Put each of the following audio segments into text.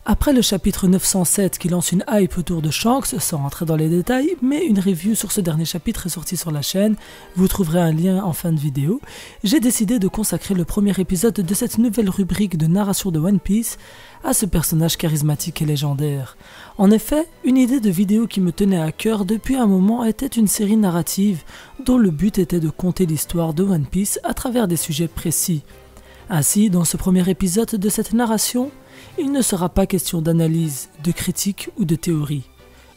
Après le chapitre 907 qui lance une hype autour de Shanks, sans rentrer dans les détails, mais une review sur ce dernier chapitre est sortie sur la chaîne, vous trouverez un lien en fin de vidéo, j'ai décidé de consacrer le premier épisode de cette nouvelle rubrique de narration de One Piece à ce personnage charismatique et légendaire. En effet, une idée de vidéo qui me tenait à cœur depuis un moment était une série narrative dont le but était de conter l'histoire de One Piece à travers des sujets précis. Ainsi, dans ce premier épisode de cette narration, il ne sera pas question d'analyse, de critique ou de théorie.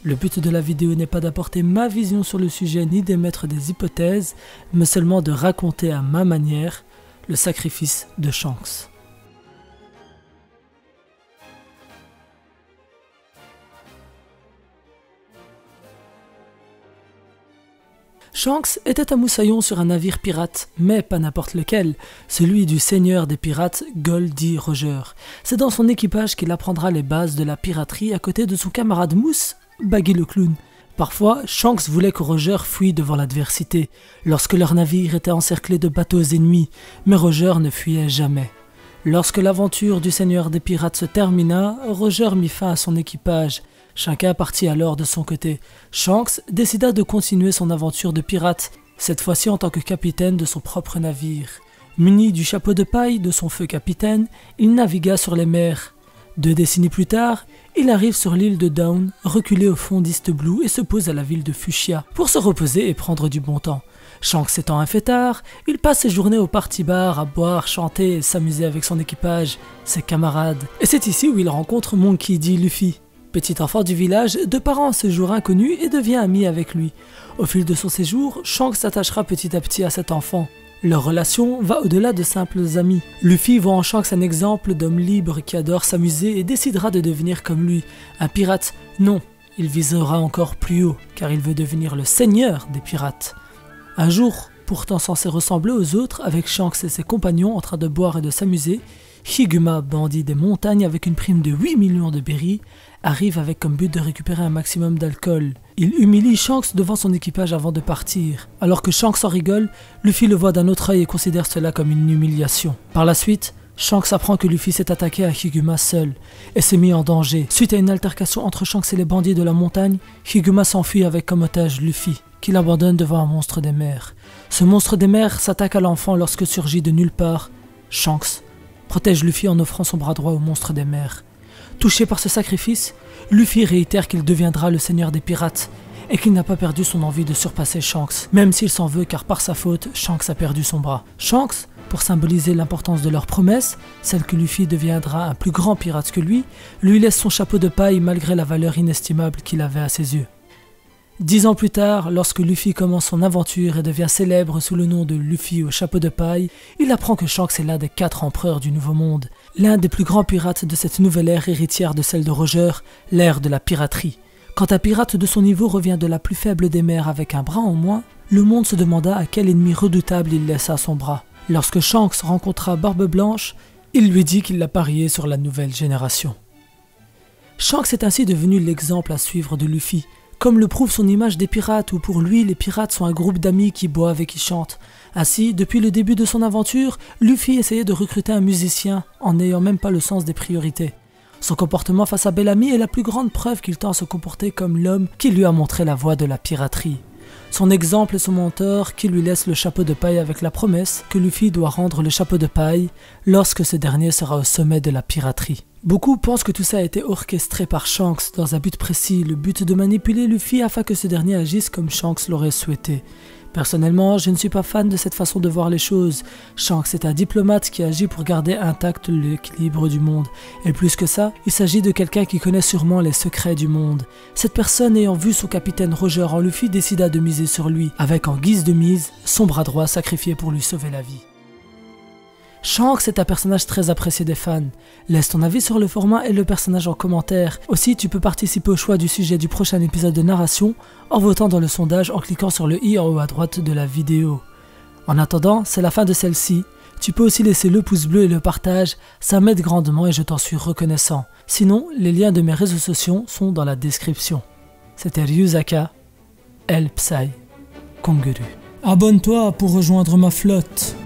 Le but de la vidéo n'est pas d'apporter ma vision sur le sujet ni d'émettre des hypothèses, mais seulement de raconter à ma manière le sacrifice de Shanks. Shanks était à moussaillon sur un navire pirate, mais pas n'importe lequel, celui du seigneur des pirates, Gol D. Roger. C'est dans son équipage qu'il apprendra les bases de la piraterie à côté de son camarade Mousse, Baggy le clown. Parfois, Shanks voulait que Roger fuit devant l'adversité, lorsque leur navire était encerclé de bateaux ennemis, mais Roger ne fuyait jamais. Lorsque l'aventure du seigneur des pirates se termina, Roger mit fin à son équipage. Chacun partit alors de son côté. Shanks décida de continuer son aventure de pirate, cette fois-ci en tant que capitaine de son propre navire. Muni du chapeau de paille de son feu capitaine, il navigua sur les mers. 2 décennies plus tard, il arrive sur l'île de Dawn, reculé au fond d'East Blue et se pose à la ville de Fuchsia pour se reposer et prendre du bon temps. Shanks étant un fêtard, il passe ses journées au party-bar à boire, chanter et s'amuser avec son équipage, ses camarades. Et c'est ici où il rencontre Monkey D. Luffy. Petit enfant du village, de parents à ce jour inconnus et devient ami avec lui. Au fil de son séjour, Shanks s'attachera petit à petit à cet enfant. Leur relation va au-delà de simples amis. Luffy voit en Shanks un exemple d'homme libre qui adore s'amuser et décidera de devenir comme lui. Un pirate, non, il visera encore plus haut, car il veut devenir le seigneur des pirates. Un jour, pourtant censé ressembler aux autres, avec Shanks et ses compagnons en train de boire et de s'amuser, Higuma, bandit des montagnes avec une prime de 8 millions de berries, arrive avec comme but de récupérer un maximum d'alcool. Il humilie Shanks devant son équipage avant de partir. Alors que Shanks en rigole, Luffy le voit d'un autre œil et considère cela comme une humiliation. Par la suite, Shanks apprend que Luffy s'est attaqué à Higuma seul et s'est mis en danger. Suite à une altercation entre Shanks et les bandits de la montagne, Higuma s'enfuit avec comme otage Luffy, qu'il abandonne devant un monstre des mers. Ce monstre des mers s'attaque à l'enfant lorsque surgit de nulle part Shanks protège Luffy en offrant son bras droit au monstre des mers. Touché par ce sacrifice, Luffy réitère qu'il deviendra le seigneur des pirates et qu'il n'a pas perdu son envie de surpasser Shanks, même s'il s'en veut car par sa faute, Shanks a perdu son bras. Shanks, pour symboliser l'importance de leur promesse, celle que Luffy deviendra un plus grand pirate que lui laisse son chapeau de paille malgré la valeur inestimable qu'il avait à ses yeux. 10 ans plus tard, lorsque Luffy commence son aventure et devient célèbre sous le nom de Luffy au chapeau de paille, il apprend que Shanks est l'un des 4 empereurs du Nouveau Monde, l'un des plus grands pirates de cette nouvelle ère héritière de celle de Roger, l'ère de la piraterie. Quand un pirate de son niveau revient de la plus faible des mers avec un bras en moins, le monde se demanda à quel ennemi redoutable il laissa son bras. Lorsque Shanks rencontra Barbe Blanche, il lui dit qu'il l'a parié sur la nouvelle génération. Shanks est ainsi devenu l'exemple à suivre de Luffy, comme le prouve son image des pirates où pour lui les pirates sont un groupe d'amis qui boivent et qui chantent. Ainsi, depuis le début de son aventure, Luffy essayait de recruter un musicien en n'ayant même pas le sens des priorités. Son comportement face à Bellamy est la plus grande preuve qu'il tend à se comporter comme l'homme qui lui a montré la voie de la piraterie. Son exemple est son mentor qui lui laisse le chapeau de paille avec la promesse que Luffy doit rendre le chapeau de paille lorsque ce dernier sera au sommet de la piraterie. Beaucoup pensent que tout ça a été orchestré par Shanks dans un but précis, le but de manipuler Luffy afin que ce dernier agisse comme Shanks l'aurait souhaité. Personnellement, je ne suis pas fan de cette façon de voir les choses. Shanks est un diplomate qui agit pour garder intact l'équilibre du monde. Et plus que ça, il s'agit de quelqu'un qui connaît sûrement les secrets du monde. Cette personne ayant vu son capitaine Roger en Luffy décida de miser sur lui, avec en guise de mise, son bras droit sacrifié pour lui sauver la vie. Shanks est un personnage très apprécié des fans. Laisse ton avis sur le format et le personnage en commentaire. Aussi, tu peux participer au choix du sujet du prochain épisode de narration en votant dans le sondage en cliquant sur le i en haut à droite de la vidéo. En attendant, c'est la fin de celle-ci. Tu peux aussi laisser le pouce bleu et le partage, ça m'aide grandement et je t'en suis reconnaissant. Sinon, les liens de mes réseaux sociaux sont dans la description. C'était Ryuzaka, El Psy, Konguru. Abonne-toi pour rejoindre ma flotte.